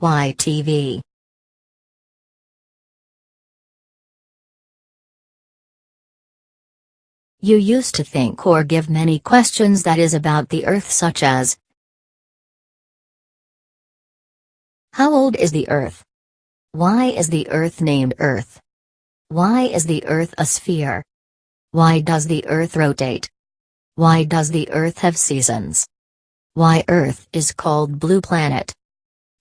YTV. You used to think or give many questions that is about the Earth, such as: how old is the Earth? Why is the Earth named Earth? Why is the Earth a sphere? Why does the Earth rotate? Why does the Earth have seasons? Why Earth is called Blue Planet?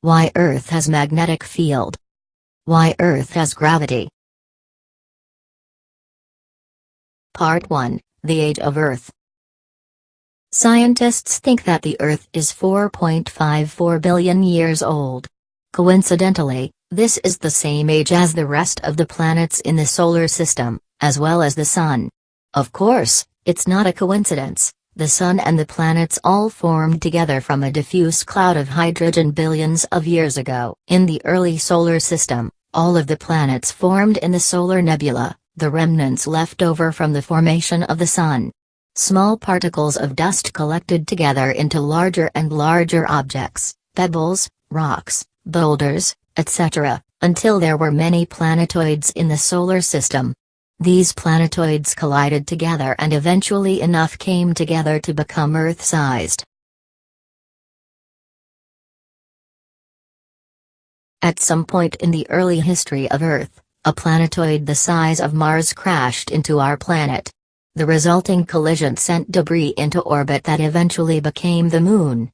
Why Earth has magnetic field? Why Earth has gravity? Part 1, The Age of Earth. Scientists think that the Earth is 4.54 billion years old. Coincidentally, this is the same age as the rest of the planets in the solar system, as well as the Sun. Of course, it's not a coincidence. The Sun and the planets all formed together from a diffuse cloud of hydrogen billions of years ago. In the early solar system, all of the planets formed in the solar nebula, the remnants left over from the formation of the Sun. Small particles of dust collected together into larger and larger objects, pebbles, rocks, boulders, etc., until there were many planetoids in the solar system. These planetoids collided together and eventually enough came together to become Earth-sized. At some point in the early history of Earth, a planetoid the size of Mars crashed into our planet. The resulting collision sent debris into orbit that eventually became the Moon.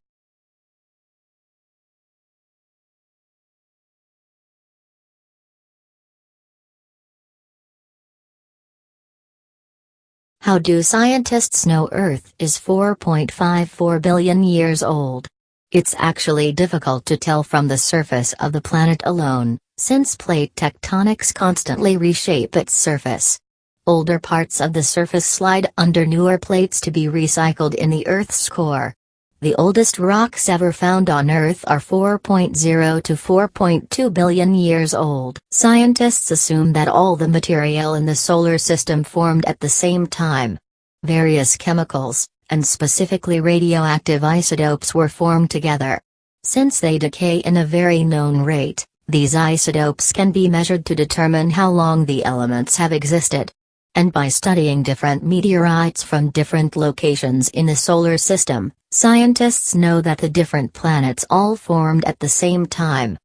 How do scientists know Earth is 4.54 billion years old? It's actually difficult to tell from the surface of the planet alone, since plate tectonics constantly reshape its surface. Older parts of the surface slide under newer plates to be recycled in the Earth's core. The oldest rocks ever found on Earth are 4.0 to 4.2 billion years old. Scientists assume that all the material in the solar system formed at the same time. Various chemicals, and specifically radioactive isotopes, were formed together. Since they decay in a very known rate, these isotopes can be measured to determine how long the elements have existed. And by studying different meteorites from different locations in the solar system, scientists know that the different planets all formed at the same time.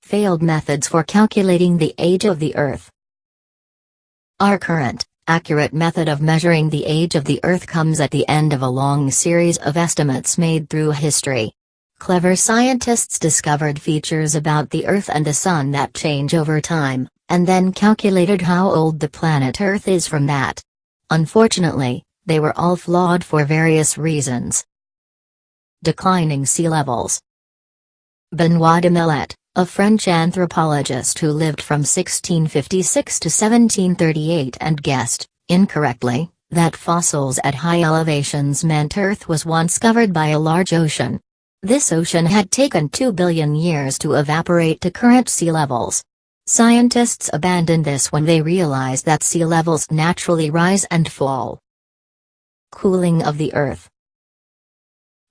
Failed methods for calculating the age of the Earth. Our current, accurate method of measuring the age of the Earth comes at the end of a long series of estimates made through history. Clever scientists discovered features about the Earth and the Sun that change over time, and then calculated how old the planet Earth is from that. Unfortunately, they were all flawed for various reasons. Declining sea levels. Benoit de Millet, a French anthropologist who lived from 1656 to 1738 and guessed, incorrectly, that fossils at high elevations meant Earth was once covered by a large ocean. This ocean had taken 2 billion years to evaporate to current sea levels. Scientists abandoned this when they realized that sea levels naturally rise and fall. Cooling of the Earth.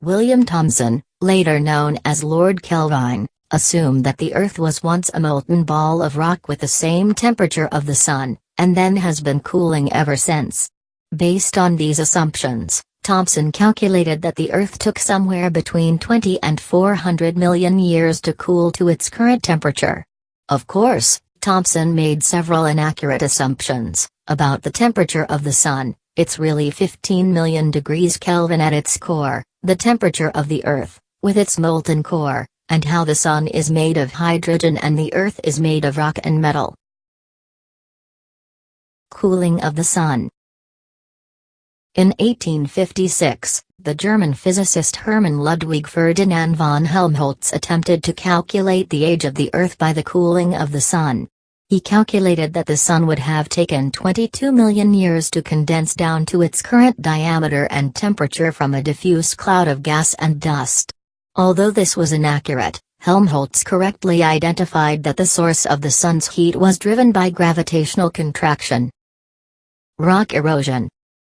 William Thomson, later known as Lord Kelvin, assumed that the Earth was once a molten ball of rock with the same temperature of the Sun, and then has been cooling ever since. Based on these assumptions, Thomson calculated that the Earth took somewhere between 20 and 400 million years to cool to its current temperature. Of course, Thomson made several inaccurate assumptions about the temperature of the Sun. It's really 15 million degrees Kelvin at its core, the temperature of the Earth, with its molten core, and how the Sun is made of hydrogen and the Earth is made of rock and metal. Cooling of the Sun. In 1856, the German physicist Hermann Ludwig Ferdinand von Helmholtz attempted to calculate the age of the Earth by the cooling of the Sun. He calculated that the Sun would have taken 22 million years to condense down to its current diameter and temperature from a diffuse cloud of gas and dust. Although this was inaccurate, Helmholtz correctly identified that the source of the Sun's heat was driven by gravitational contraction. Rock erosion.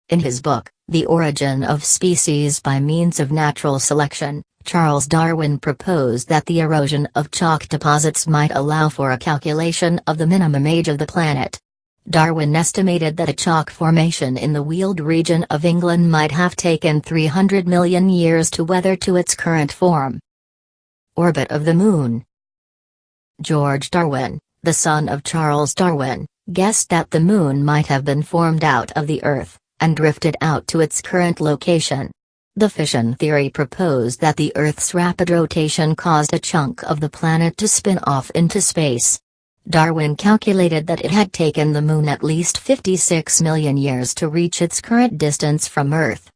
In his book, The Origin of Species by Means of Natural Selection, Charles Darwin proposed that the erosion of chalk deposits might allow for a calculation of the minimum age of the planet. Darwin estimated that a chalk formation in the Weald region of England might have taken 300 million years to weather to its current form. Orbit of the Moon. George Darwin, the son of Charles Darwin, guessed that the Moon might have been formed out of the Earth, and drifted out to its current location. The fission theory proposed that the Earth's rapid rotation caused a chunk of the planet to spin off into space. Darwin calculated that it had taken the Moon at least 56 million years to reach its current distance from Earth.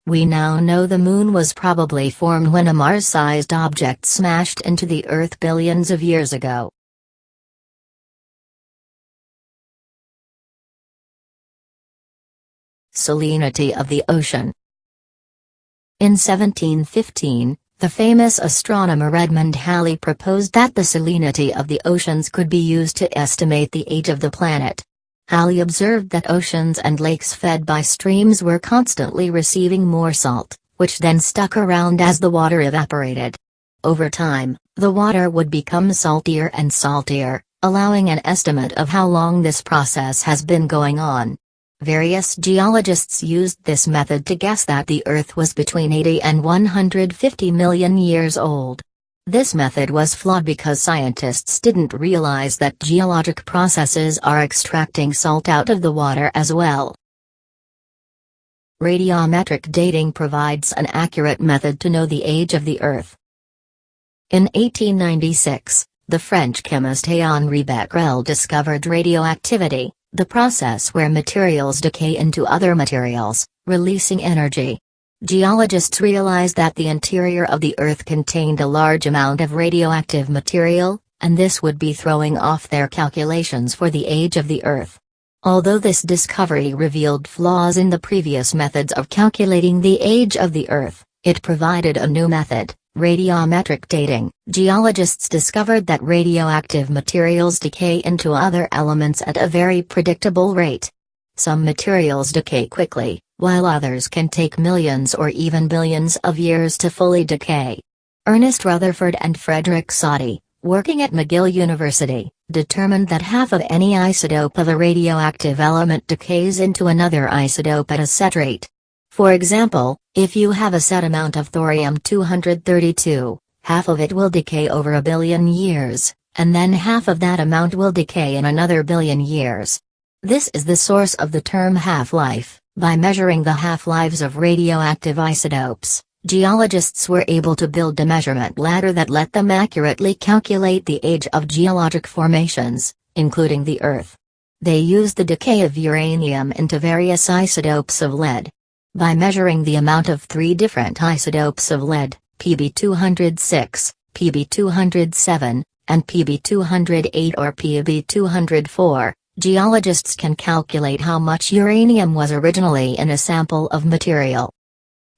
We now know the Moon was probably formed when a Mars-sized object smashed into the Earth billions of years ago. Salinity of the ocean. In 1715, the famous astronomer Edmund Halley proposed that the salinity of the oceans could be used to estimate the age of the planet. Halley observed that oceans and lakes fed by streams were constantly receiving more salt, which then stuck around as the water evaporated. Over time, the water would become saltier and saltier, allowing an estimate of how long this process has been going on. Various geologists used this method to guess that the Earth was between 80 and 150 million years old. This method was flawed because scientists didn't realize that geologic processes are extracting salt out of the water as well. Radiometric dating provides an accurate method to know the age of the Earth. In 1896, the French chemist Henri Becquerel discovered radioactivity, the process where materials decay into other materials, releasing energy. Geologists realized that the interior of the Earth contained a large amount of radioactive material, and this would be throwing off their calculations for the age of the Earth. Although this discovery revealed flaws in the previous methods of calculating the age of the Earth, it provided a new method, radiometric dating. Geologists discovered that radioactive materials decay into other elements at a very predictable rate. Some materials decay quickly, while others can take millions or even billions of years to fully decay. Ernest Rutherford and Frederick Soddy, working at McGill University, determined that half of any isotope of a radioactive element decays into another isotope at a set rate. For example, if you have a set amount of thorium-232, half of it will decay over 1 billion years, and then half of that amount will decay in another 1 billion years. This is the source of the term half-life. By measuring the half-lives of radioactive isotopes, geologists were able to build a measurement ladder that let them accurately calculate the age of geologic formations, including the Earth. They used the decay of uranium into various isotopes of lead. By measuring the amount of 3 different isotopes of lead, Pb206, Pb207, and Pb208 or Pb204, geologists can calculate how much uranium was originally in a sample of material.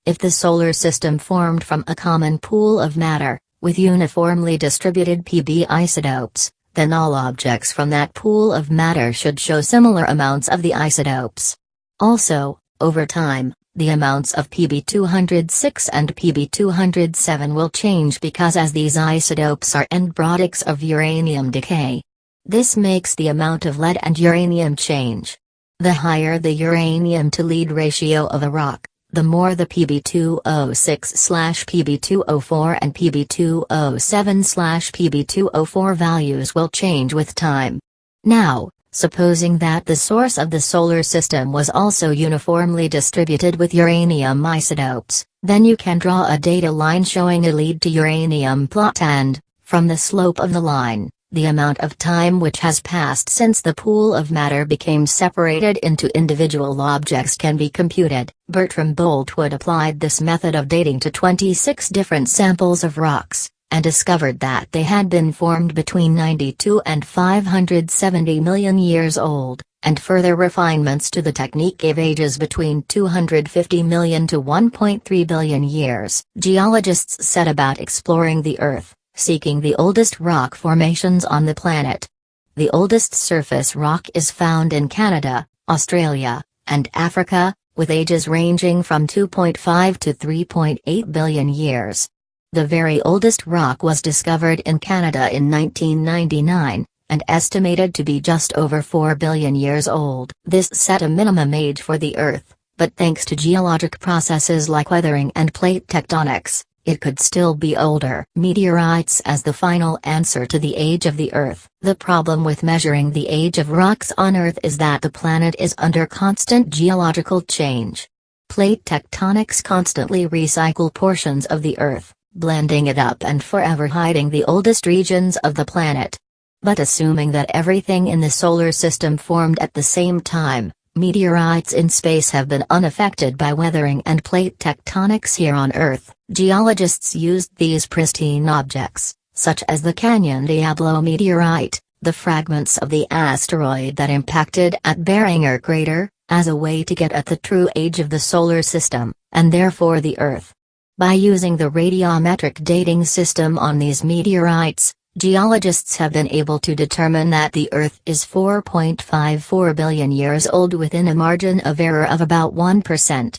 If the solar system formed from a common pool of matter, with uniformly distributed Pb isotopes, then all objects from that pool of matter should show similar amounts of the isotopes. Also, over time, the amounts of Pb206 and Pb207 will change because as these isotopes are end products of uranium decay. This makes the amount of lead and uranium change. The higher the uranium to lead ratio of a rock, the more the Pb206/Pb204 and Pb207/Pb204 values will change with time. Now, supposing that the source of the solar system was also uniformly distributed with uranium isotopes, then you can draw a data line showing a lead to uranium plot and, from the slope of the line, the amount of time which has passed since the pool of matter became separated into individual objects can be computed. Bertram Boltwood applied this method of dating to 26 different samples of rocks, and discovered that they had been formed between 92 and 570 million years old, and further refinements to the technique gave ages between 250 million to 1.3 billion years. Geologists set about exploring the Earth, seeking the oldest rock formations on the planet. The oldest surface rock is found in Canada, Australia, and Africa, with ages ranging from 2.5 to 3.8 billion years. The very oldest rock was discovered in Canada in 1999, and estimated to be just over 4 billion years old. This set a minimum age for the Earth, but thanks to geologic processes like weathering and plate tectonics, it could still be older. Meteorites as the final answer to the age of the Earth. The problem with measuring the age of rocks on Earth is that the planet is under constant geological change. Plate tectonics constantly recycle portions of the Earth, blending it up and forever hiding the oldest regions of the planet. But assuming that everything in the solar system formed at the same time, meteorites in space have been unaffected by weathering and plate tectonics here on Earth. Geologists used these pristine objects, such as the Canyon Diablo meteorite, the fragments of the asteroid that impacted at Barringer crater, as a way to get at the true age of the solar system, and therefore the Earth. By using the radiometric dating system on these meteorites, geologists have been able to determine that the Earth is 4.54 billion years old within a margin of error of about 1%.